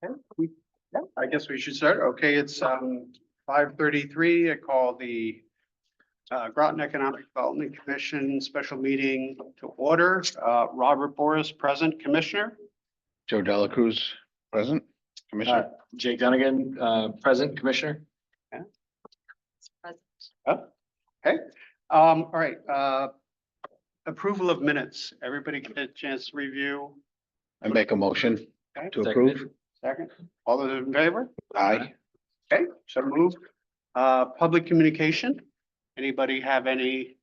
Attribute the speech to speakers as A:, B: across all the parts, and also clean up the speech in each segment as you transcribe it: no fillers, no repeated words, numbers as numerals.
A: Okay, yeah, I guess we should start. Okay, it's 5:33. I call the Groton Economic Development Commission special meeting to order. Robert Boris, present, Commissioner.
B: Joe Dela Cruz, present, Commissioner.
C: Jake Dunnigan, present, Commissioner.
A: Oh, okay, all right, approval of minutes. Everybody get a chance to review.
B: I make a motion
A: Okay,
B: to approve.
A: second. All those in favor?
B: Aye.
A: Okay, so moved. Public communication. Anybody have anything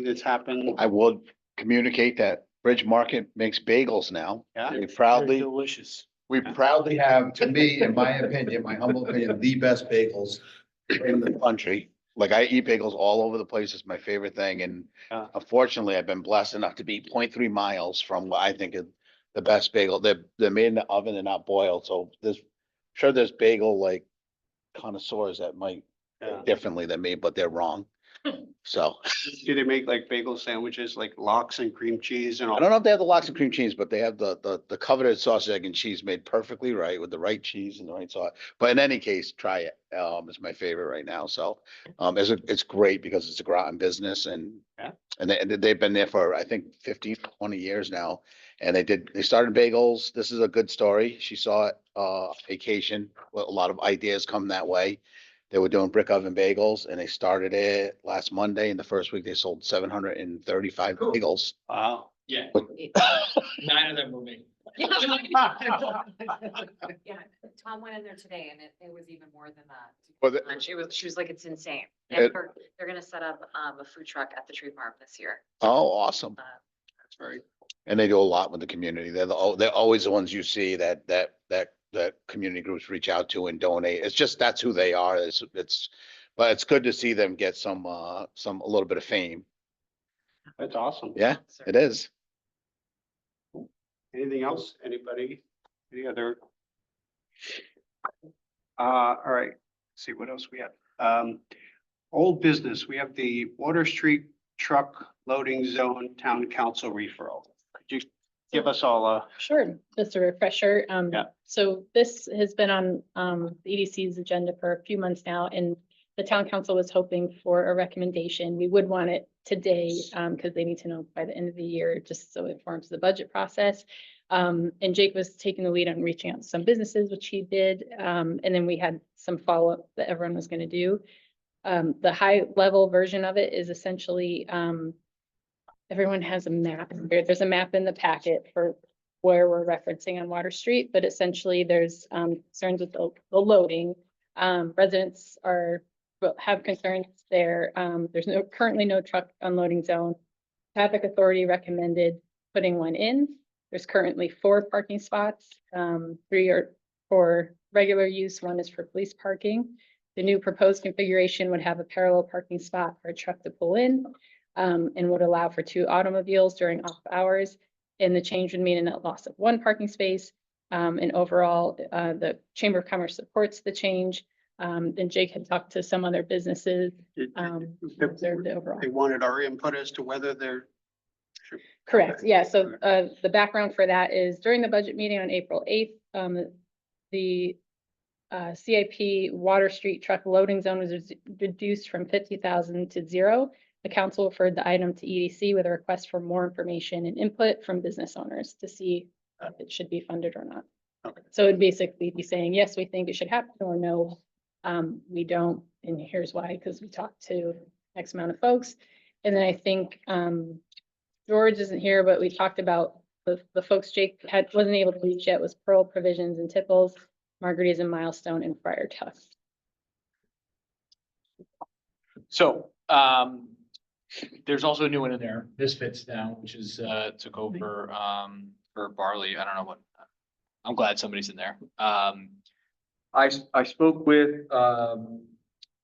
A: that's happened?
B: I would communicate that Bridge Market makes bagels now.
A: Yeah.
B: We proudly,
C: Delicious.
B: we proudly have, to me, in my opinion, my humble opinion, the best bagels in the country. Like I eat bagels all over the place. It's my favorite thing. And
A: Yeah.
B: unfortunately, I've been blessed enough to be 0.3 miles from what I think is the best bagel. They're made in the oven, they're not boiled. So there's bagel like connoisseurs that might
A: Yeah.
B: differently than me, but they're wrong. So
A: Do they make like bagel sandwiches, like lox and cream cheese and
B: I
A: all?
B: don't know if they have the lox and cream cheese, but they have the coveted sausage, egg and cheese made perfectly right with the right cheese and the right sauce. But in any case, try it. It's my favorite right now. So it's great because it's a Groton business and
A: Yeah.
B: and they've been there for I think 15, 20 years now. And they started bagels. This is a good story. She saw it vacation. A lot of ideas come that way. They were doing brick oven bagels and they started it last Monday. And the first week they sold 735 bagels.
A: Wow.
C: Yeah,
B: But
C: 9 of them were me.
D: Yeah, Tom went in there today and it was even more than that.
B: Well, the-
D: And she was like, it's insane.
B: It-
D: They're gonna set up a food truck at the tree farm this year.
B: Oh, awesome.
A: That's very,
B: And they do a lot with the community. They're always the ones you see that community groups reach out to and donate. It's just, that's who they are. But it's good to see them get a little bit of fame.
A: that's awesome.
B: Yeah, it is.
A: Anything else? Anybody? Any other? All right, let's see what else we have. Old business, we have the Water Street Truck Loading Zone Town Council referral. Could you give us all a?
E: Sure, just a refresher.
A: Yeah.
E: So this has been on the EDC's agenda for a few months now, and the town council was hoping for a recommendation. We would want it today because they need to know by the end of the year, just so it forms the budget process. And Jake was taking the lead on reaching out to some businesses, which he did. And then we had some follow-up that everyone was going to do. The high level version of it is essentially everyone has a map. There's a map in the packet for where we're referencing on Water Street, but essentially there's concerns with the loading. Residents have concerns there. There's currently no truck unloading zone. Traffic Authority recommended putting one in. There's currently 4 parking spots. 3 are for regular use, 1 is for police parking. The new proposed configuration would have a parallel parking spot for a truck to pull in and would allow for 2 automobiles during off hours. And the change would mean a net loss of 1 parking space. And overall, the Chamber of Commerce supports the change. And Jake had talked to some other businesses. Observed the overall.
A: They wanted our input as to whether they're.
E: Correct, yeah, so the background for that is during the budget meeting on April 8th, the CIP Water Street Truck Loading Zone was reduced from 50,000 to 0. The council referred the item to EDC with a request for more information and input from business owners to see if it should be funded or not.
A: Okay.
E: So it'd basically be saying, yes, we think it should happen, or no, we don't, and here's why, because we talked to X amount of folks. And then I think George isn't here, but we talked about the folks Jake wasn't able to reach yet was Pearl Provisions and Tipples, Margarita's and Milestone, and Friar Tuck.
C: So, there's also a new one in there, Misfits now, which is, took over, for Barley. I don't know what, I'm glad somebody's in there. I spoke with,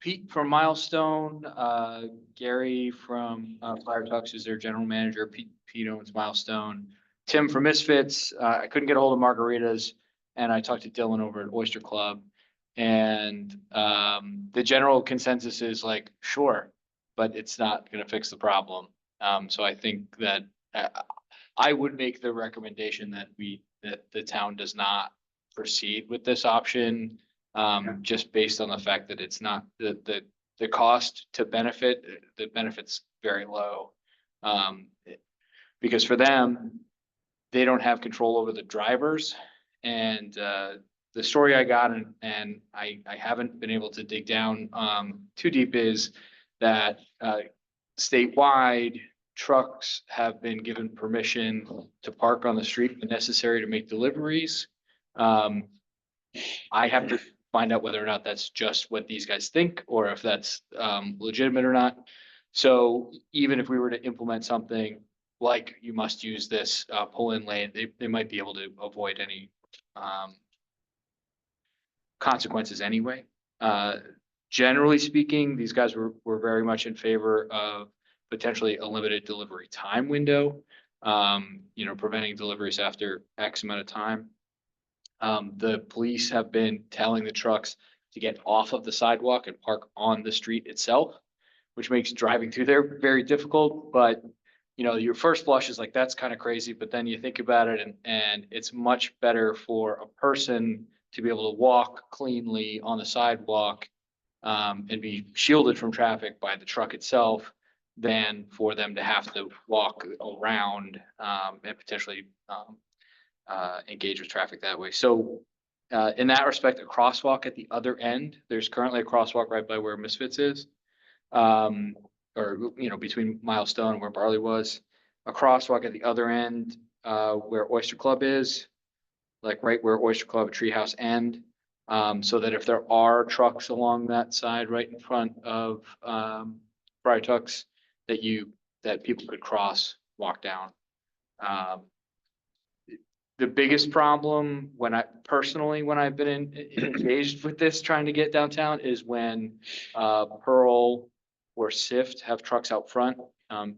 C: Pete from Milestone, Gary from, Friar Tuck's is their general manager. Pete owns Milestone. Tim from Misfits. I couldn't get a hold of Margaritas, and I talked to Dylan over at Oyster Club. And the general consensus is like, sure, but it's not going to fix the problem. So I think that I would make the recommendation that that the town does not proceed with this option. Just based on the fact that it's not the cost to benefit, the benefit's very low. Because for them, they don't have control over the drivers. And the story I got, and I haven't been able to dig down too deep, is that statewide trucks have been given permission to park on the street when necessary to make deliveries. I have to find out whether or not that's just what these guys think, or if that's legitimate or not. So even if we were to implement something like you must use this pull-in lane, they might be able to avoid any consequences anyway. Generally speaking, these guys were very much in favor of potentially a limited delivery time window, preventing deliveries after X amount of time. The police have been telling the trucks to get off of the sidewalk and park on the street itself, which makes driving through there very difficult. But, your first blush is like, that's kind of crazy, but then you think about it and it's much better for a person to be able to walk cleanly on the sidewalk and be shielded from traffic by the truck itself than for them to have to walk around and potentially engage with traffic that way. So in that respect, a crosswalk at the other end, there's currently a crosswalk right by where Misfits is, between Milestone and where Barley was, a crosswalk at the other end where Oyster Club is, like right where Oyster Club, Treehouse end, so that if there are trucks along that side right in front of Friar Tuck's, that people could cross, walk down. The biggest problem when I've been engaged with this, trying to get downtown, is when Pearl or Sift have trucks out front.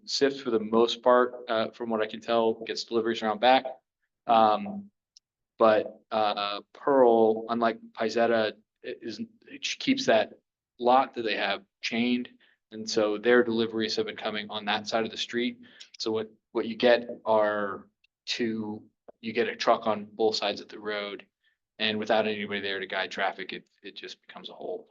C: Sift, for the most part, from what I can tell, gets deliveries around back. But Pearl, unlike Pizetta, it keeps that lot that they have chained. And so their deliveries have been coming on that side of the street. So what you get you get a truck on both sides of the road, and without anybody there to guide traffic, it just becomes a hole.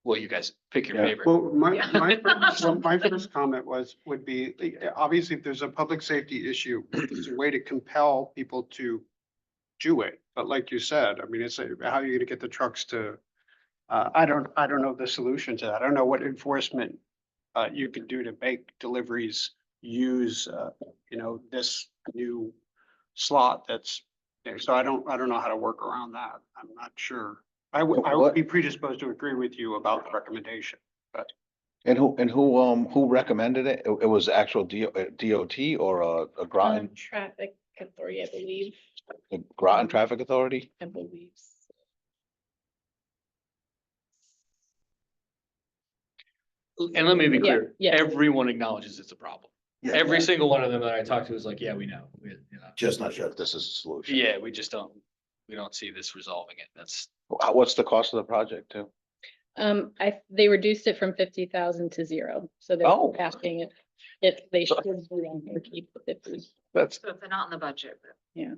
C: Well, you guys pick your
B: Yeah.
C: favorite.
A: Well, my first comment would be, obviously, if there's a public safety issue, there's a way to compel people to do it. But like you said, I mean, how are you gonna get the trucks to, I don't know the solution to that. I don't know what enforcement you could do to make deliveries use, this new slot that's there. So I don't know how to work around that. I'm not sure. I would be predisposed to agree with you about the recommendation.
B: And who recommended it? It was actual DOT or a Groton,
E: Traffic authority, I believe,
B: the Groton Traffic Authority?
E: I believe.
C: And let me be clear,
E: yeah.
C: everyone acknowledges it's a problem.
F: Yeah,
C: Every
F: yeah.
C: single one of them that I talked to was like, yeah, we know.
F: Just not sure.
B: If this is a solution.
C: Yeah, we don't see this resolving it. That's,
B: What's the cost of the project too?
E: They reduced it from 50,000 to 0, so they're
B: Oh.
E: asking if they should keep the 50.
B: That's,
D: So if they're not in the budget, but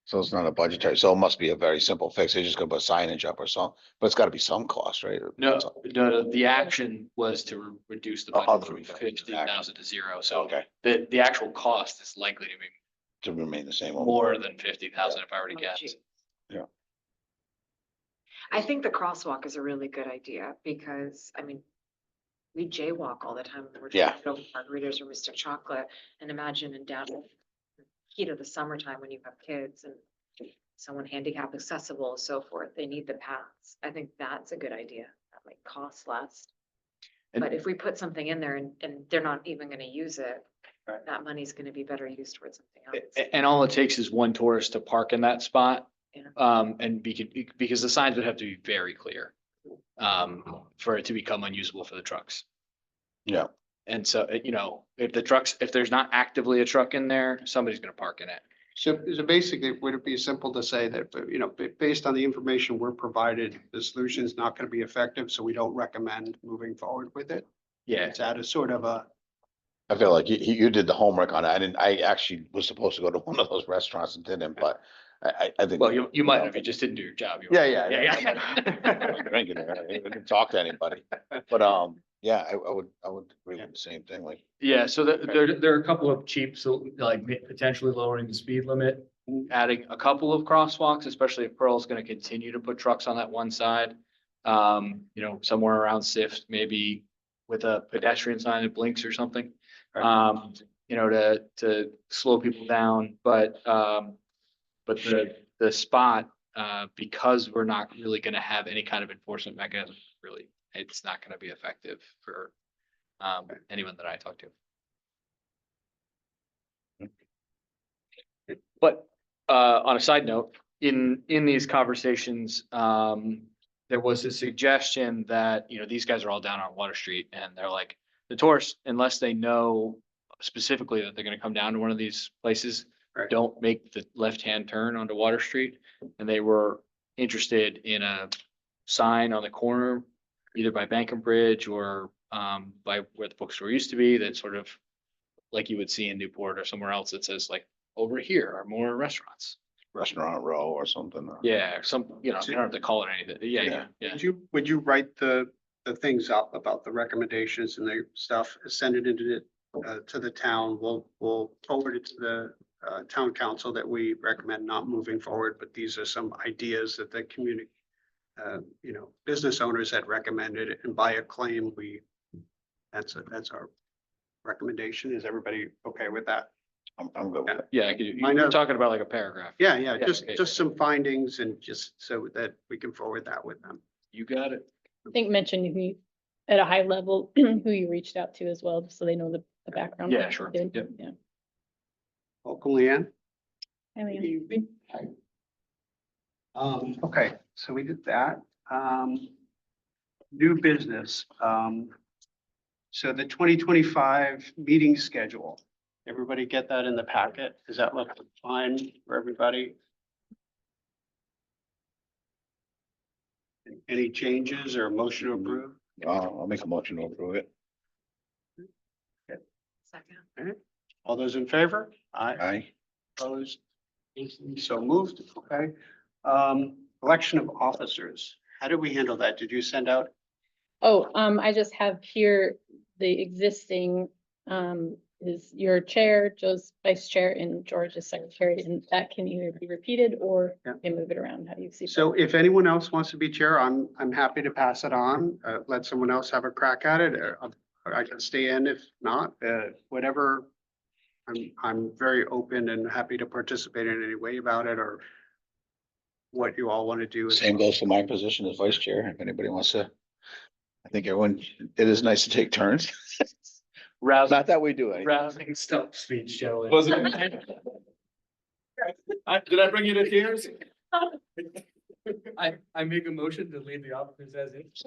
B: so it's not a budgetary, so it must be a very simple fix. They're just gonna put signage up or something, but it's gotta be some cost, right?
C: no, the action was to reduce the
B: Oh,
C: budget
B: the
C: from
B: reduction.
C: 50,000 to 0. So
B: Okay,
C: the actual cost is likely to be
B: to remain the same.
C: more than 50,000 if I were to
D: Oh,
C: guess.
D: gee.
B: Yeah.
D: I think the crosswalk is a really good idea because, I mean, we jaywalk all the time. When we're
B: Yeah.
D: trying to go for margaritas or Mystic Chocolate, and imagine in down heat of the summertime when you have kids and someone handicap accessible and so forth, they need the paths. I think that's a good idea. That might cost less.
C: And-
D: But if we put something in there and they're not even gonna use it,
A: Right.
D: that money's gonna be better used towards something else.
C: And all it takes is one tourist to park in that spot.
D: Yeah.
C: And because the signs would have to be very clear, for it to become unusable for the trucks.
B: Yeah.
C: And so, if there's not actively a truck in there, somebody's gonna park in it.
A: So basically, would it be simple to say that, based on the information we're provided, the solution is not going to be effective, so we don't recommend moving forward with it?
C: Yeah,
A: Is that a sort of a
B: I feel like you did the homework on it. I actually was supposed to go to one of those restaurants and didn't, but I think.
C: Well, you might have, you just didn't do your job. You
B: Yeah,
C: were-
B: yeah,
C: Yeah,
B: yeah.
C: yeah.
B: Drinking it, I didn't talk to anybody, but, yeah, I would agree with the same thing, like,
C: Yeah, so there are a couple of cheap, so like potentially lowering the speed limit, adding a couple of crosswalks, especially if Pearl's gonna continue to put trucks on that one side. You know, somewhere around Sift, maybe with a pedestrian sign that blinks or something. You know, to slow people down, but the spot, because we're not really gonna have any kind of enforcement mechanism, really, it's not gonna be effective for anyone that I talk to. But on a side note, in these conversations, there was a suggestion that, you know, these guys are all down on Water Street and they're like, the tourists, unless they know specifically that they're gonna come down to one of these places,
A: Right.
C: don't make the left-hand turn onto Water Street. And they were interested in a sign on the corner, either by Bank and Bridge or by where the bookstore used to be, that sort of like you would see in Newport or somewhere else that says like, over here are more restaurants.
B: restaurant row or something.
C: Yeah, or some, you know, you don't have to call it anything. Yeah, yeah, yeah.
A: Would you write the things up about the recommendations and the stuff, send it into to the town? We'll forward it to the town council that we recommend not moving forward, but these are some ideas that the community, you know, business owners had recommended, and by acclaim, that's our recommendation. Is everybody okay with that?
B: I'm good with it.
C: Yeah,
A: I know.
C: you're talking about like a paragraph.
A: Yeah,
C: Yeah, okay.
A: just some findings and just so that we can forward that with them.
C: You got it.
E: I think mention who, at a high level, who you reached out to as well, just so they know the background.
C: Yeah, sure.
E: Good.
C: Yep.
E: Yeah.
A: Welcome, Leanne.
E: Hi, Leanne.
A: Okay, so we did that. New business. So the 2025 meeting schedule. Everybody get that in the packet? Does that look fine for everybody? Any changes or motion to approve?
B: I'll make a motion to approve it.
D: Second.
A: All those in favor?
B: Aye.
A: Opposed? So moved, okay. Election of officers. How did we handle that? Did you send out?
E: Oh, I just have here the existing, is your chair, Joe's vice chair, and George is secretary, and that can either be repeated or
A: Yeah.
E: you can move it around. How do you see?
A: So if anyone else wants to be chair, I'm happy to pass it on. Let someone else have a crack at it. Or I can stay in if not, whatever. I'm very open and happy to participate in any way about it or what you all want to do.
B: Same goes for my position as vice chair, if anybody wants to. I think everyone, it is nice to take turns.
C: Rousing,
B: Not that we do anything.
C: rousing stump speech, gentlemen.
F: Was it? Did I bring you to tears?
C: I make a motion to leave the officers as is.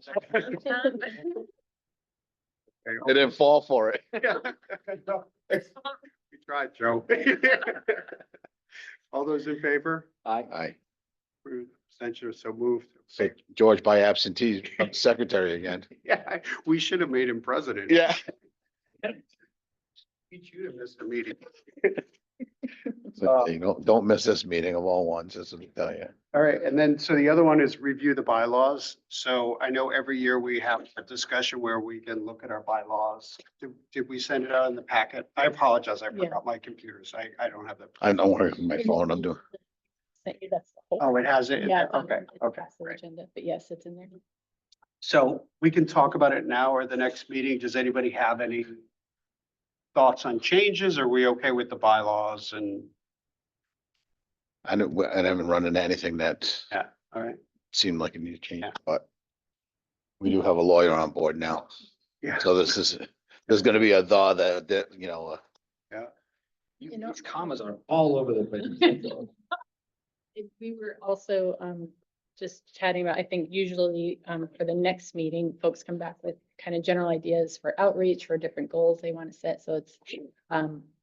B: They didn't fall for it.
A: We tried, Joe. All those in favor?
B: Aye.
A: Abstention, so moved.
B: Say George by absentee, secretary again.
A: Yeah, we should have made him president.
B: Yeah.
A: Beat you to miss the meeting.
B: So, you know, don't miss this meeting of all ones, just to tell you.
A: All right, and then, so the other one is review the bylaws. So I know every year we have a discussion where we can look at our bylaws. Did we send it out in the packet? I apologize, I
E: Yeah.
A: forgot my computers. I don't have the.
B: I don't worry with my phone, I'm doing.
E: That's the whole.
A: Oh, it has it? in
E: Yeah.
A: there?
E: it's on-
A: Okay,
E: it's
A: okay,
E: past the
A: great.
E: agenda, but yes, it's in there.
A: So we can talk about it now or the next meeting. Does anybody have any thoughts on changes? Are we okay with the bylaws and,
B: I haven't run into anything that
A: all right?
B: seemed like it needed to change,
A: Yeah.
B: but we do have a lawyer on board now.
A: Yeah.
B: So there's gonna be a thaw that, you know,
E: You know-
C: These commas are all over the place.
E: We were also just chatting about, I think usually for the next meeting, folks come back with kind of general ideas for outreach, for different goals they want to set. So it's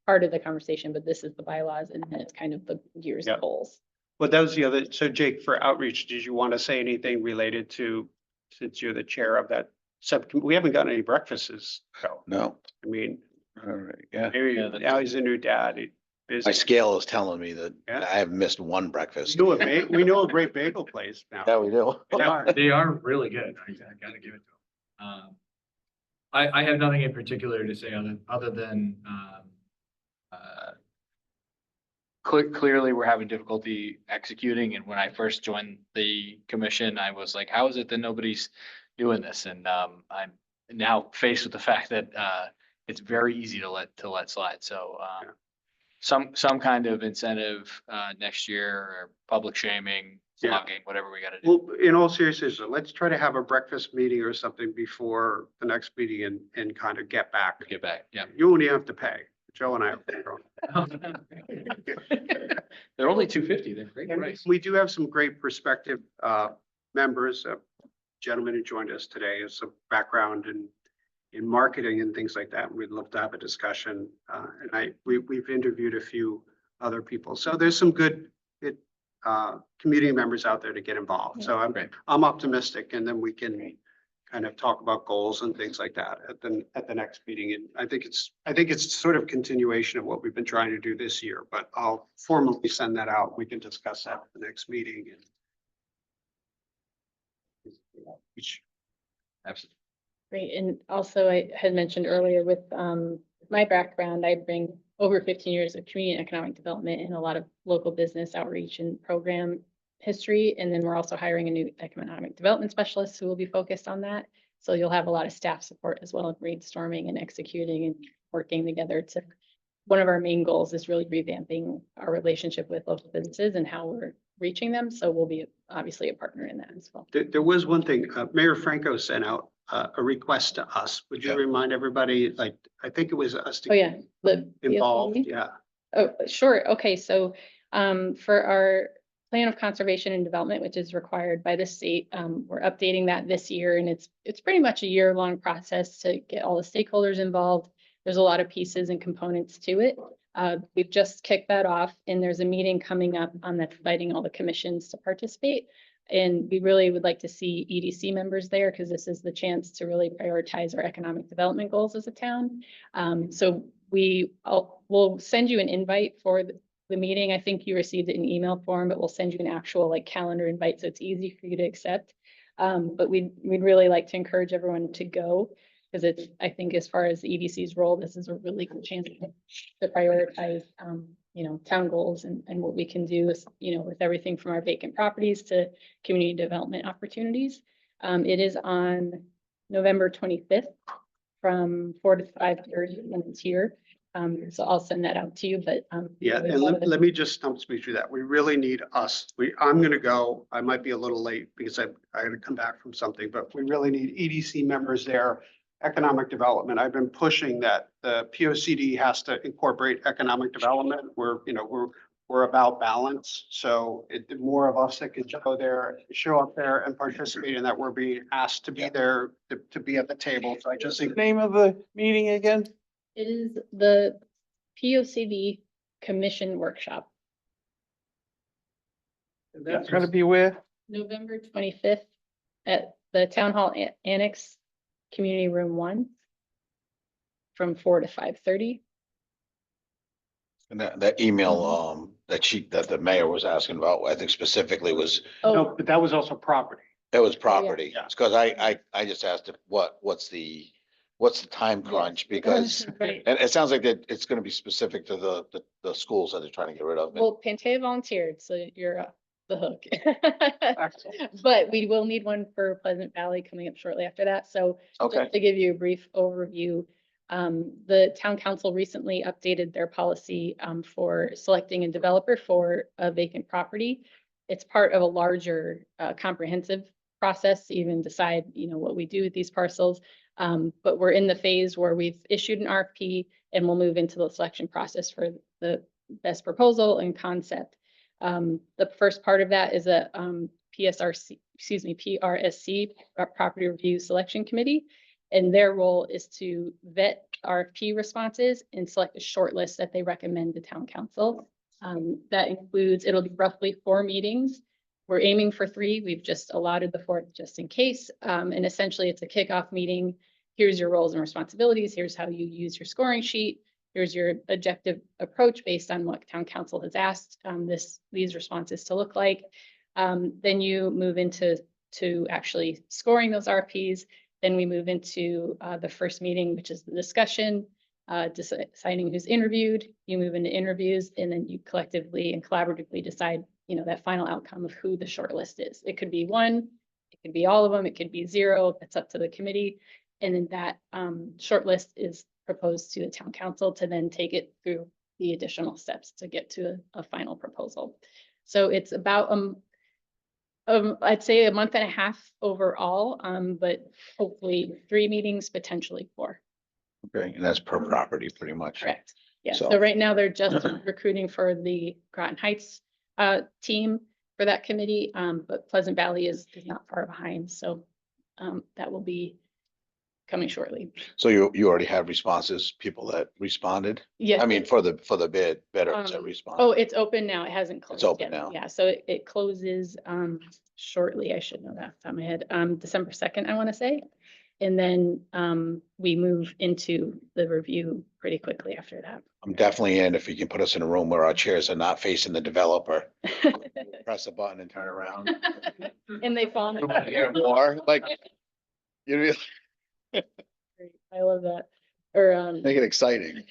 E: part of the conversation, but this is the bylaws and then it's kind of the year's
A: Yeah.
E: goals.
A: Well, that was the other, so Jake, for outreach, did you want to say anything related to, since you're the chair of that subcommittee? We haven't gotten any breakfasts, so,
B: no.
A: I mean,
B: All right, yeah.
A: Maybe
C: Yeah, that's-
A: now he's a new dad. He's
B: My
A: busy.
B: scale is telling me that
A: Yeah.
B: I have missed one breakfast.
A: We know a great bagel place now.
B: Yeah, we do.
C: They are really good. I gotta give it to them. I have nothing in particular to say other than, clearly, we're having difficulty executing, and when I first joined the commission, I was like, how is it that nobody's doing this? And, I'm now faced with the fact that, it's very easy to let slide, so,
A: Yeah.
C: some kind of incentive, next year, or public shaming,
A: Yeah.
C: flogging, whatever we gotta do.
A: Well, in all seriousness, let's try to have a breakfast meeting or something before the next meeting and kind of get back.
C: Get back, yeah.
A: You only have to pay. Joe and I have to go.
C: They're only $2.50, they're great
A: And
C: price.
A: we do have some great prospective members. A gentleman who joined us today has some background in marketing and things like that. We'd love to have a discussion. And we've interviewed a few other people. So there's some good community members out there to get involved. So
C: Great.
A: I'm optimistic, and then we can kind of talk about goals and things like that at the next meeting. And I think it's sort of continuation of what we've been trying to do this year, but I'll formally send that out. We can discuss that at the next meeting and
C: Absolutely.
E: Great, and also I had mentioned earlier with my background, I bring over 15 years of community and economic development and a lot of local business outreach and program history. And then we're also hiring a new economic development specialist who will be focused on that. So you'll have a lot of staff support as well, brainstorming and executing and working together to. One of our main goals is really revamping our relationship with local businesses and how we're reaching them. So we'll be obviously a partner in that as well.
A: there was one thing, Mayor Franco sent out a request to us. Would you
B: Yeah.
A: remind everybody, like, I think it was us
E: Oh,
A: to
E: yeah. the
A: involved,
E: PSLD?
A: yeah.
E: Oh, sure. Okay, so for our plan of conservation and development, which is required by the state, we're updating that this year, and it's pretty much a year-long process to get all the stakeholders involved. There's a lot of pieces and components to it. We've just kicked that off, and there's a meeting coming up on that, inviting all the commissions to participate. And we really would like to see EDC members there, because this is the chance to really prioritize our economic development goals as a town. So we'll send you an invite for the meeting. I think you received it in email form, but we'll send you an actual like calendar invite, so it's easy for you to accept. But we'd really like to encourage everyone to go, because it's, I think as far as the EDC's role, this is a really good chance to prioritize, town goals and what we can do is, with everything from our vacant properties to community development opportunities. It is on November 25th from 4 to 5:30 when it's here. So I'll send that out to you, but.
A: Yeah, and let me just speak through that. We really need us. I'm gonna go. I might be a little late because I gotta come back from something, but we really need EDC members there. Economic development. I've been pushing that the POCD has to incorporate economic development. We're about balance. So the more of us that can go there, show up there and participate in that, we're being asked to be there, to be at the table. So I just think.
F: Name of the meeting again?
E: It is the POCD Commission Workshop,
F: That's gonna be where?
E: November 25th at the Town Hall Annex, Community Room 1 from 4 to 5:30.
B: And that email, that the mayor was asking about, I think specifically was,
A: No,
E: Oh,
A: but that was also property.
B: it was property.
A: Yeah.
B: It's because I just asked if what's the time crunch, because,
E: right.
B: and it sounds like that it's gonna be specific to the schools that they're trying to get rid of.
E: Well, Pantea volunteered, so you're off the hook.
A: Excellent.
E: But we will need one for Pleasant Valley coming up shortly after that. So
B: Okay,
E: just to give you a brief overview, the town council recently updated their policy for selecting a developer for a vacant property. It's part of a larger comprehensive process to even decide, what we do with these parcels. But we're in the phase where we've issued an RFP and we'll move into the selection process for the best proposal and concept. The first part of that is a PRSC, Property Review Selection Committee. And their role is to vet RFP responses and select a short list that they recommend to town council. That includes, it'll be roughly 4 meetings. We're aiming for 3. We've just allotted the 4th just in case. And essentially it's a kickoff meeting, here's your roles and responsibilities, here's how you use your scoring sheet, here's your objective approach based on what town council has asked these responses to look like. Then you move into actually scoring those RFPs. Then we move into the first meeting, which is the discussion, deciding who's interviewed. You move into interviews, and then you collectively and collaboratively decide, that final outcome of who the shortlist is. It could be one, it could be all of them, it could be zero. That's up to the committee. And then that shortlist is proposed to the town council to then take it through the additional steps to get to a final proposal. So it's about I'd say a month and a half overall, but hopefully 3 meetings, potentially 4.
B: Okay, and that's per property, pretty much.
E: Correct. Yeah,
B: So-
E: so right now they're just recruiting for the Groton Heights team for that committee, but Pleasant Valley is not far behind, so that will be coming shortly.
B: So you already have responses, people that responded?
E: Yeah.
B: I mean, for the bid, bidders that
E: Oh,
B: responded.
E: it's open now. It hasn't closed
B: open
E: yet.
B: now.
E: Yeah, so it closes shortly. I should know that off the top of my head. December 2nd, I want to say. And then we move into the review pretty quickly after that.
B: I'm definitely in if you can put us in a room where our chairs are not facing the developer. Press a button and turn around.
E: And they fall. in the-
B: Hear more, like, you really
E: I love that. Or
B: make it exciting,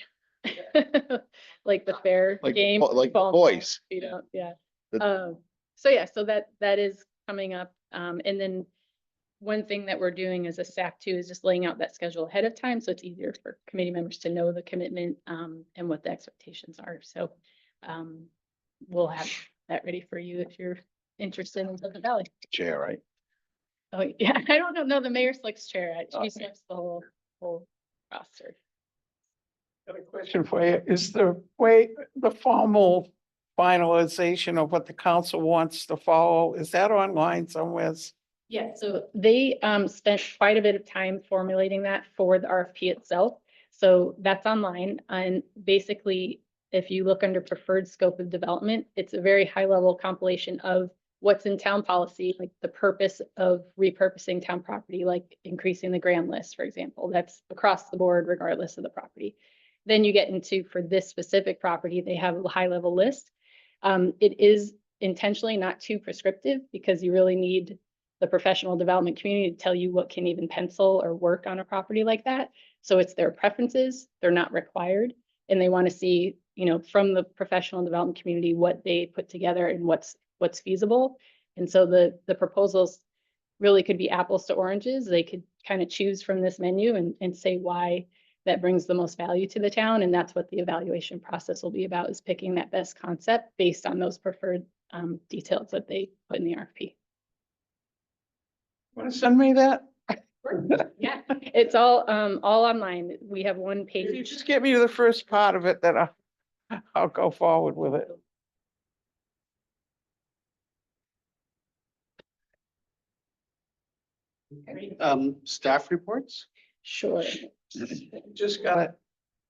E: like the fair
B: like,
E: game.
B: like
E: fall in
B: boys.
E: feet up, yeah.
B: The-
E: So yeah, so that is coming up. And then one thing that we're doing as a staff too is just laying out that schedule ahead of time, so it's easier for committee members to know the commitment and what the expectations are. So we'll have that ready for you if you're interested in Pleasant Valley.
B: Chair, right?
E: Oh, yeah, I don't know. No, the mayor selects chair. She
B: Okay.
E: selects the whole roster.
F: Got a question for you. Is the way, the formal finalization of what the council wants to follow, is that online somewhere?
E: Yeah, so they spent quite a bit of time formulating that for the RFP itself. So that's online, and basically, if you look under preferred scope of development, it's a very high level compilation of what's in town policy, like the purpose of repurposing town property, like increasing the grand list, for example. That's across the board regardless of the property. Then you get into, for this specific property, they have a high level list. It is intentionally not too prescriptive because you really need the professional development community to tell you what can even pencil or work on a property like that. So it's their preferences, they're not required. And they want to see, from the professional development community, what they put together and what's feasible. And so the proposals really could be apples to oranges. They could kind of choose from this menu and say why that brings the most value to the town. And that's what the evaluation process will be about, is picking that best concept based on those preferred details that they put in the RFP.
F: Want to send me that?
E: Yeah, it's all online. We have one
F: If
E: page.
F: you just get me to the first part of it, then I'll go forward with it.
A: Staff reports?
E: Sure.
F: Just got it.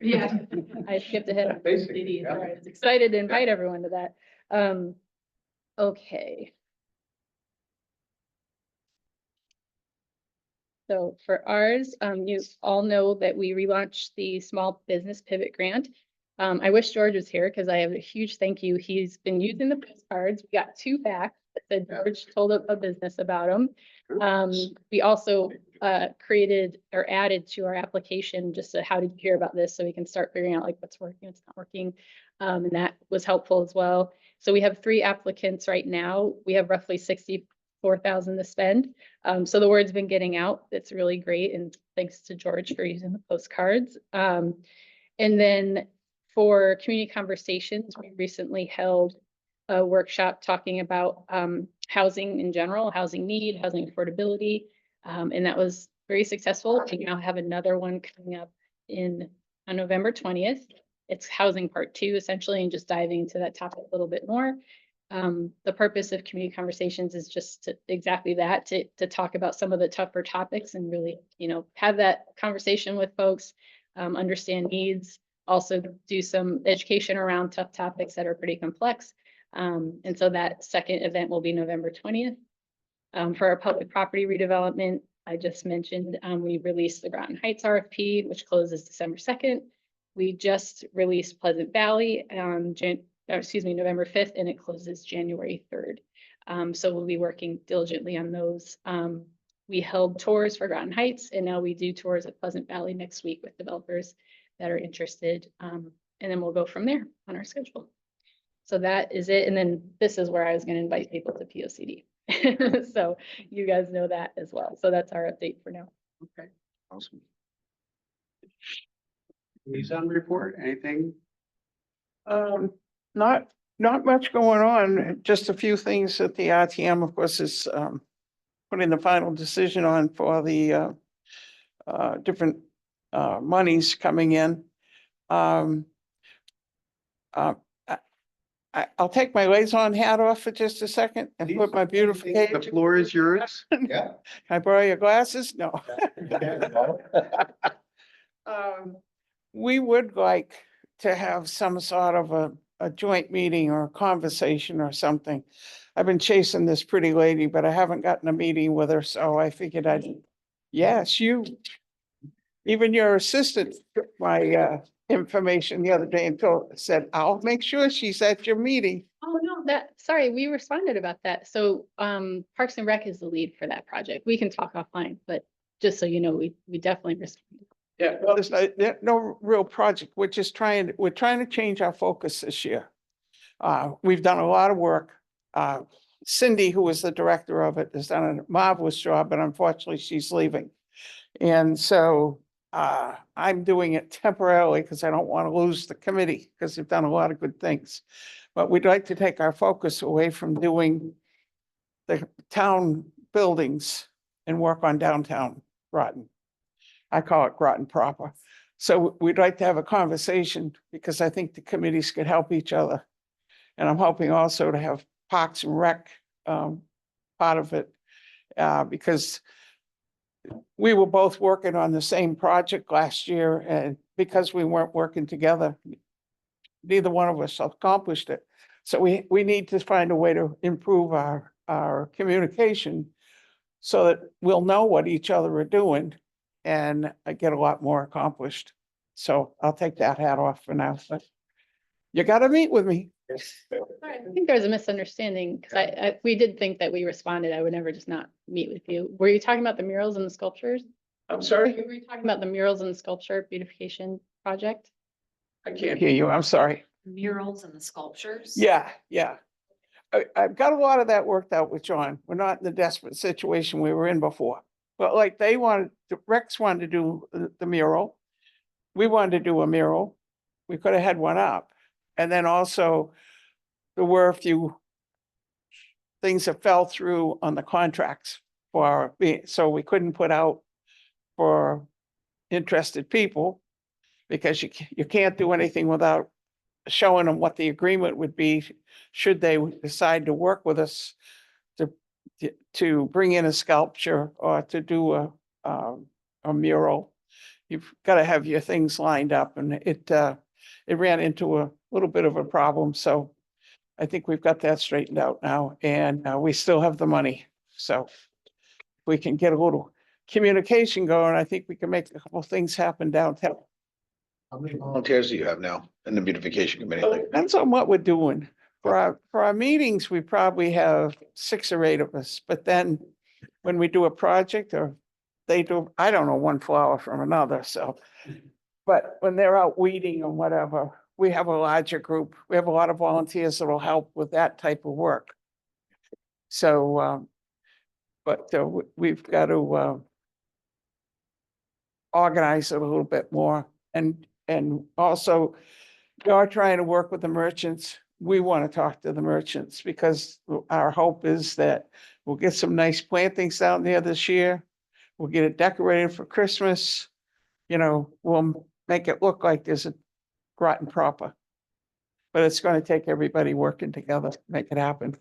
E: Yeah, I skipped ahead.
A: Basically, yeah.
E: Sorry, I was excited to invite everyone to that. Okay. So for ours, you all know that we relaunched the Small Business Pivot Grant. I wish George was here because I have a huge thank you. He's been using the postcards. We got 2 back that said George told a business about them. We also created or added to our application just a how did you hear about this, so we can start figuring out like what's working, what's not working. And that was helpful as well. So we have 3 applicants right now. We have roughly 64,000 to spend. So the word's been getting out. It's really great. And thanks to George for using the postcards. And then for community conversations, we recently held a workshop talking about housing in general, housing need, housing affordability. And that was very successful. We now have another one coming up on November 20th. It's housing part 2, essentially, and just diving into that topic a little bit more. The purpose of community conversations is just exactly that, to talk about some of the tougher topics and really, have that conversation with folks, understand needs, also do some education around tough topics that are pretty complex. And so that second event will be November 20th. For our public property redevelopment, I just mentioned, we released the Groton Heights RFP, which closes December 2nd. We just released Pleasant Valley, November 5th, and it closes January 3rd. So we'll be working diligently on those. We held tours for Groton Heights, and now we do tours at Pleasant Valley next week with developers that are interested. And then we'll go from there on our schedule. So that is it. And then this is where I was going to invite people to POCD. So you guys know that as well. So that's our update for now.
A: Okay.
B: Awesome.
A: Liaison report, anything?
F: Not much going on, just a few things that the RTM, of course, is putting the final decision on for the different monies coming in. I'll take my liaison hat off for just a second and put my
A: The
F: beautification.
A: floor is yours.
B: Yeah.
F: Can I borrow your glasses? No. We would like to have some sort of a joint meeting or a conversation or something. I've been chasing this pretty lady, but I haven't gotten a meeting with her, so I figured yes, you. Even your assistant took my information the other day and said, I'll make sure she's at your meeting.
E: Oh, no, sorry, we responded about that. So Parks and Rec is the lead for that project. We can talk offline, but just so you know, we definitely responded.
F: Yeah, well, there's no real project. We're trying to change our focus this year. We've done a lot of work. Cindy, who was the director of it, has done a marvelous job, but unfortunately she's leaving. And so I'm doing it temporarily because I don't want to lose the committee because they've done a lot of good things. But we'd like to take our focus away from doing the town buildings and work on downtown Groton. I call it Groton proper. So we'd like to have a conversation because I think the committees could help each other. And I'm hoping also to have Parks and Rec part of it because we were both working on the same project last year, and because we weren't working together, neither one of us accomplished it. So we need to find a way to improve our communication so that we'll know what each other are doing and get a lot more accomplished. So I'll take that hat off for now, but you got to meet with me.
E: I think there's a misunderstanding because we did think that we responded. I would never just not meet with you. Were you talking about the murals and the sculptures?
F: I'm sorry,
E: Were you talking about the murals and sculpture beautification project?
F: I can't hear you. I'm sorry.
D: Murals and the sculptures.
F: Yeah. I've got a lot of that worked out with John. We're not in the desperate situation we were in before. But like Rex wanted to do the mural. We wanted to do a mural. We could have had one up. And then also there were a few things that fell through on the contracts so we couldn't put out for interested people because you can't do anything without showing them what the agreement would be should they decide to work with us to bring in a sculpture or to do a mural. You've got to have your things lined up, and it ran into a little bit of a problem. So I think we've got that straightened out now, and we still have the money. So if we can get a little communication going, I think we can make a couple of things happen downtown.
B: How many volunteers do you have now in the beautification committee?
F: Depends on what we're doing. For our meetings, we probably have 6 or 8 of us, but then when we do a project or they do, I don't know one flower from another, so. But when they're out weeding or whatever, we have a larger group. We have a lot of volunteers that will help with that type of work. So, but we've got to organize it a little bit more. And also, we are trying to work with the merchants. We want to talk to the merchants because our hope is that we'll get some nice plantings down there this year. We'll get it decorated for Christmas. We'll make it look like there's a Groton proper. But it's going to take everybody working together to make it happen.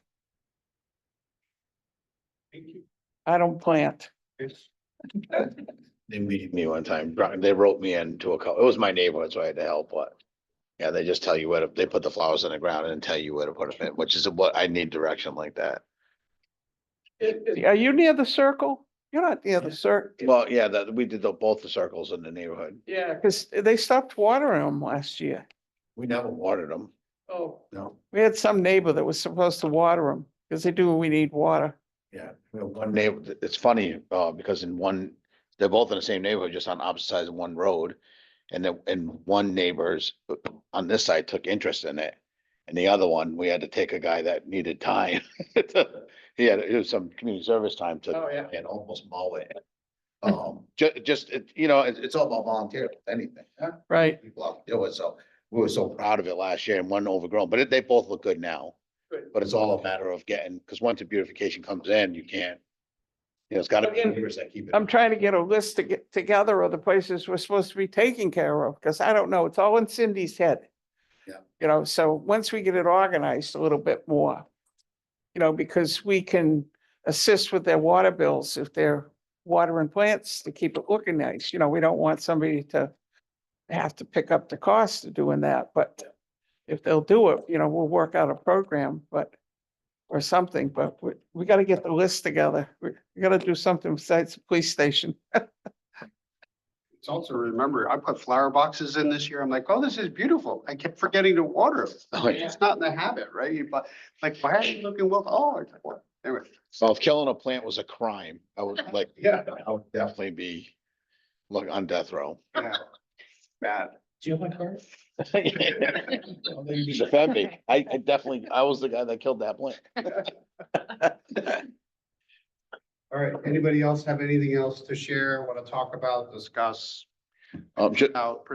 A: Thank you.
F: I don't plant.
B: They meeted me one time. They wrote me into it was my neighborhood, so I had to help, but. Yeah, they just tell you they put the flowers in the ground and tell you where to put them in, which is what I need direction like that.
F: Are you near the circle? You're not near the circle.
B: Well, yeah, that, we did both the circles in the neighborhood.
F: Yeah, because they stopped watering them last year.
B: We never watered them.
F: Oh.
B: No.
F: We had some neighbor that was supposed to water them, because they do, we need water.
B: Yeah, we have one neighbor, it's funny, because in one, they're both in the same neighborhood, just on opposite sides of one road. And one neighbor's on this side took interest in it. And the other one, we had to take a guy that needed time. It was some community service time to,
F: Oh, yeah.
B: and almost mow it. Just, it's all about volunteer, if anything. Huh?
F: Right.
B: People have to do it, so we were so proud of it last year and one overgrown, but they both look good now.
F: Good.
B: But it's all a matter of getting, because once the beautification comes in, you can't. It's gotta be
F: Again,
B: neighbors that keep it.
F: I'm trying to get a list to get together of the places we're supposed to be taking care of, because I don't know, it's all in Cindy's head.
B: Yeah.
F: You know, so once we get it organized a little bit more, you know, because we can assist with their water bills if they're watering plants to keep it looking nice. You know, we don't want somebody to have to pick up the cost of doing that, but if they'll do it, you know, we'll work out a program, or something, but we gotta get the list together. We gotta do something besides the police station.
A: It's also, remember, I put flower boxes in this year. I'm like, oh, this is beautiful. I kept forgetting to water them.
B: Oh, yeah.
A: It's not in the habit, right? But like, why are you looking well? Oh, it's water. Anyway.
B: So if killing a plant was a crime, I would like,
A: Yeah.
B: I would definitely be on death row.
A: Yeah. Bad.
C: Do you have my card?
B: Defend me. I definitely, I was the guy that killed that plant.
A: All right. Anybody else have anything else to share, want to talk about, discuss?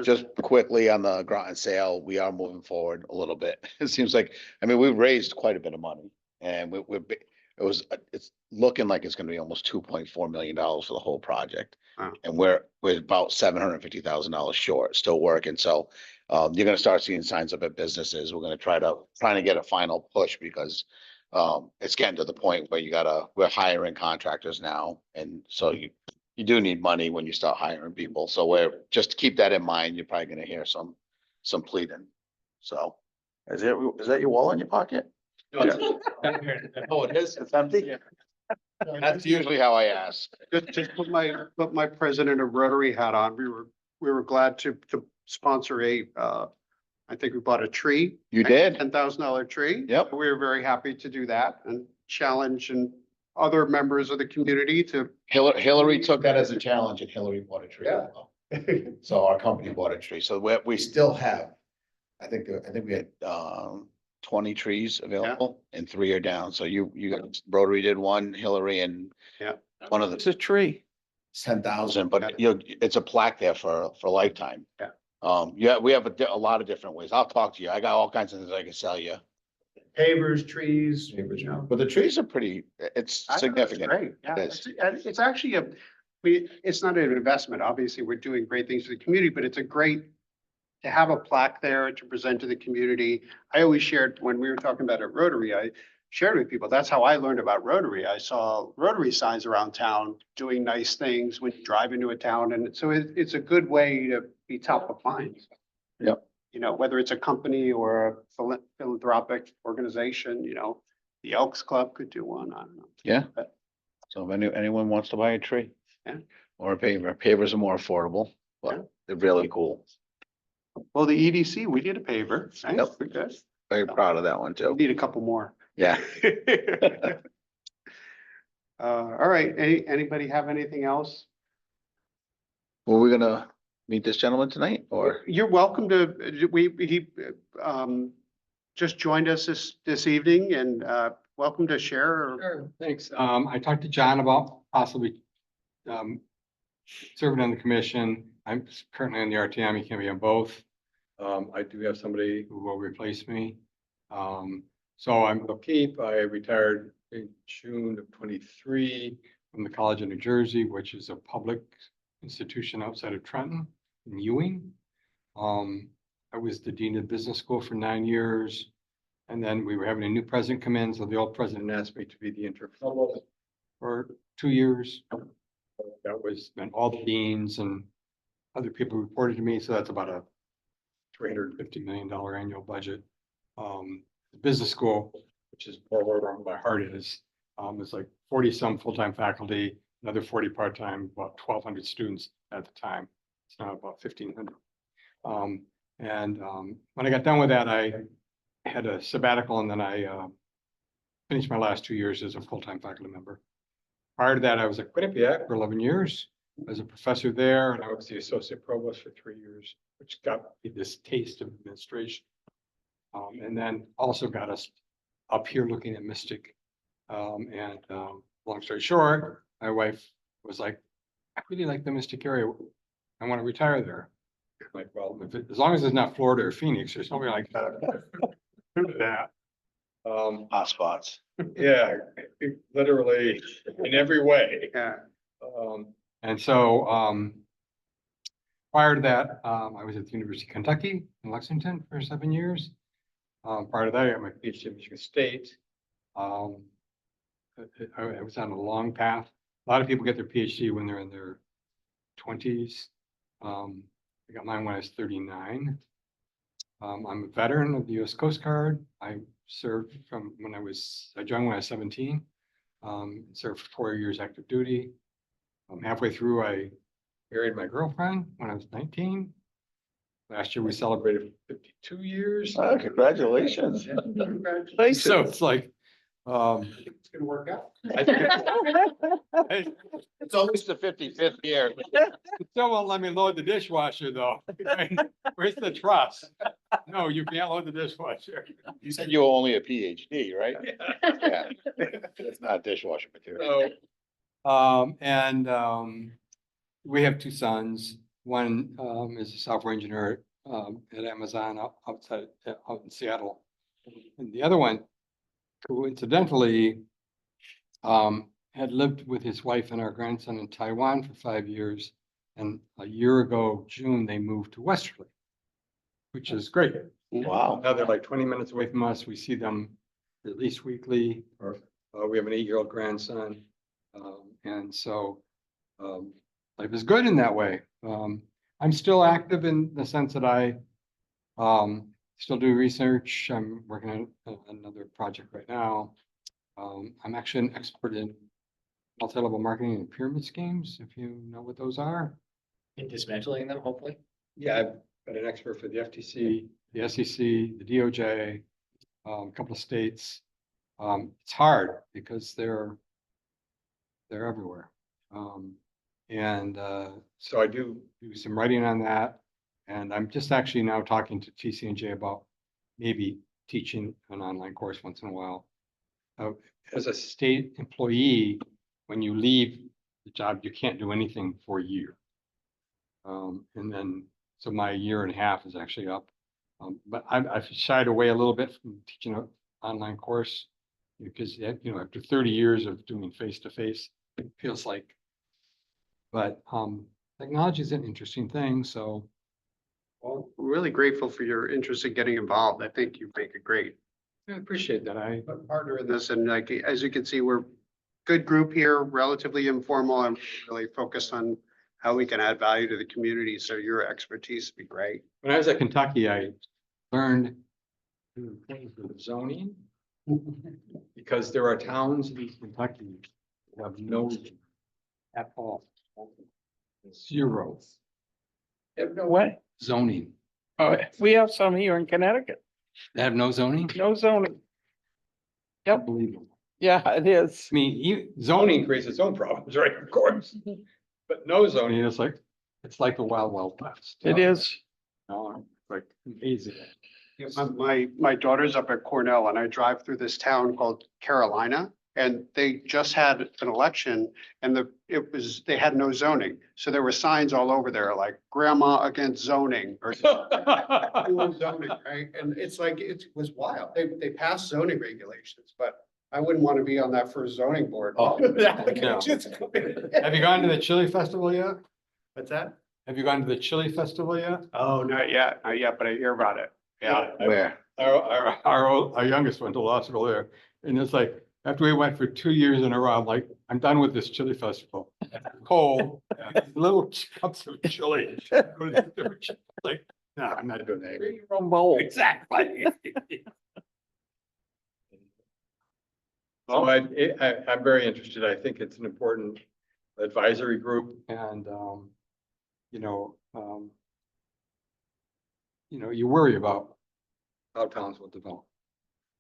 B: Just quickly on the Groton sale, we are moving forward a little bit. It seems like, I mean, we've raised quite a bit of money and it's looking like it's gonna be almost $2.4 million for the whole project.
A: Wow.
B: And we're about $750,000 short, still working. So you're gonna start seeing signs up at businesses. We're gonna trying to get a final push because it's getting to the point where we're hiring contractors now. And so you do need money when you start hiring people. So just to keep that in mind, you're probably gonna hear some pleading. So is that your wallet in your pocket?
C: Oh, it is?
B: It's empty? That's usually how I ask.
A: Just put my president of Rotary hat on. We were glad to sponsor I think we bought a tree.
B: You did?
A: $10,000 tree.
B: Yep.
A: We were very happy to do that and challenge other members of the community to.
B: Hillary took that as a challenge and Hillary bought a tree.
A: Yeah.
B: So our company bought a tree. So we still have, I think we had 20 trees available and 3 are down. So you got Rotary did one, Hillary and
A: Yeah.
B: one of
F: It's
B: the
F: a tree.
B: 10,000, but it's a plaque there for a lifetime.
A: Yeah.
B: We have a lot of different ways. I'll talk to you. I got all kinds of things I can sell you.
A: Pavers, trees.
B: But the trees are it's significant.
A: Great, yeah.
B: It is.
A: It's actually it's not an investment. Obviously, we're doing great things for the community, but it's a great to have a plaque there to present to the community. I always shared when we were talking about at Rotary, I shared with people, that's how I learned about Rotary. I saw Rotary signs around town doing nice things when you drive into a town. And so it's a good way to be top of mind.
B: Yep.
A: You know, whether it's a company or a philanthropic organization, you know, the Elks Club could do one. I don't know.
B: Yeah.
A: But-
B: So if anyone wants to buy a tree.
A: Yeah.
B: Or a paver, pavers are more affordable,
A: Yeah.
B: but they're really cool.
A: Well, the EDC, we did a paver. Right?
B: Yep.
A: We're good.
B: Very proud of that one
A: We
B: too.
A: need a couple more.
B: Yeah.
A: All right. Anybody have anything else?
B: Were we gonna meet this gentleman tonight or?
A: You're welcome to, he just joined us this evening and welcome to share.
G: Sure, thanks. I talked to John about possibly serving on the commission. I'm currently on the RTM, he can be on both. I do have somebody who will replace me. So I'm gonna keep, I retired in June of 23 from the College of New Jersey, which is a public institution outside of Trenton in Ewing. I was the dean of business school for 9 years. And then we were having a new president come in, so the old president asked me to be the interim fellow for 2 years. That was, and all the deans and other people reported to me, so that's about a $350 million annual budget. The business school, which is more where my heart is like 40 some full-time faculty, another 40 part-time, about 1,200 students at the time. It's now about 1,500. When I got done with that, I had a sabbatical, and then I finished my last 2 years as a full-time faculty member. Prior to that, I was at Quinnipiac for 11 years. I was a professor there, and I was the associate provost for 3 years, which got me this taste of administration. And then also got us up here looking at Mystic. Long story short, my wife was like, I really like the Mystic area. I want to retire there. Like, well, as long as it's not Florida or Phoenix or something like that. Do that.
B: Hot spots.
G: Yeah, literally in every way.
A: Yeah.
G: And so, prior to that, I was at the University of Kentucky in Lexington for 7 years. Prior to that, I got my PhD at Michigan State. I was on a long path. A lot of people get their PhD when they're in their 20s. I got mine when I was 39. I'm a veteran of the U.S. Coast Guard. I served I joined when I was 17. Served for 4 years active duty. Halfway through, I married my girlfriend when I was 19. Last year, we celebrated 52 years.
B: Oh, congratulations.
G: So it's like,
A: It's gonna work out.
B: It's always the 55th year.
G: Still won't let me load the dishwasher, though. Where's the trust? No, you can't load the dishwasher.
B: You said you were only a PhD, right? Yeah. It's not dishwasher material.
G: So, we have 2 sons. One is a software engineer at Amazon out in Seattle. And the other one, coincidentally, had lived with his wife and our grandson in Taiwan for 5 years. And a year ago, June, they moved to Westerly, which is great.
B: Wow.
G: Now they're like 20 minutes away from us. We see them at least weekly, or we have an 8-year-old grandson. And so life is good in that way. I'm still active in the sense that I still do research. I'm working on another project right now. I'm actually an expert in multi-level marketing and pyramid schemes, if you know what those are.
C: In dismantling them, hopefully.
G: Yeah, I've been an expert for the FTC, the SEC, the DOJ, a couple of states. It's hard because they're everywhere. So I do some writing on that. And I'm just actually now talking to TC&J about maybe teaching an online course once in a while. As a state employee, when you leave the job, you can't do anything for a year. So my 1.5 years is actually up. But I've shied away a little bit from teaching an online course because, after 30 years of doing face-to-face, it feels like, but technology is an interesting thing. So,
A: Well, we're really grateful for your interest in getting involved. I think you make a great
G: I appreciate that.
A: partner in this. And like, as you can see, we're good group here, relatively informal and really focused on how we can add value to the community. So your expertise would be great.
G: When I was at Kentucky, I learned things with zoning because there are towns in Kentucky that have no at all. 0
F: No way.
G: zoning.
F: Oh, we have some here in Connecticut.
G: They have no zoning?
F: No zoning. Yep.
G: Unbelievable.
F: Yeah, it is.
G: I mean, zoning creates its own problems, right? Of course. But no zoning, it's like the wild, wild west.
F: It is.
G: Like amazing.
A: My daughter's up at Cornell and I drive through this town called Carolina. And they just had an election and they had no zoning. So there were signs all over there like grandma against zoning or zoning, right? And it's like, it was wild. They passed zoning regulations, but I wouldn't want to be on that first zoning board.
G: Oh, no. Have you gone to the chili festival yet?
A: What's that?
G: Have you gone to the chili festival yet?
A: Oh, not yet, but I hear about it. Yeah.
B: Where?
G: Our youngest went to law school there, and it's like, after we went for 2 years in a row, I'm like, I'm done with this chili festival. Cold, little cups of chili. Like, no, I'm not doing that.
F: Your own bowl.
G: Exactly. So I'm very interested. I think it's an important advisory group and, you worry about how towns will develop.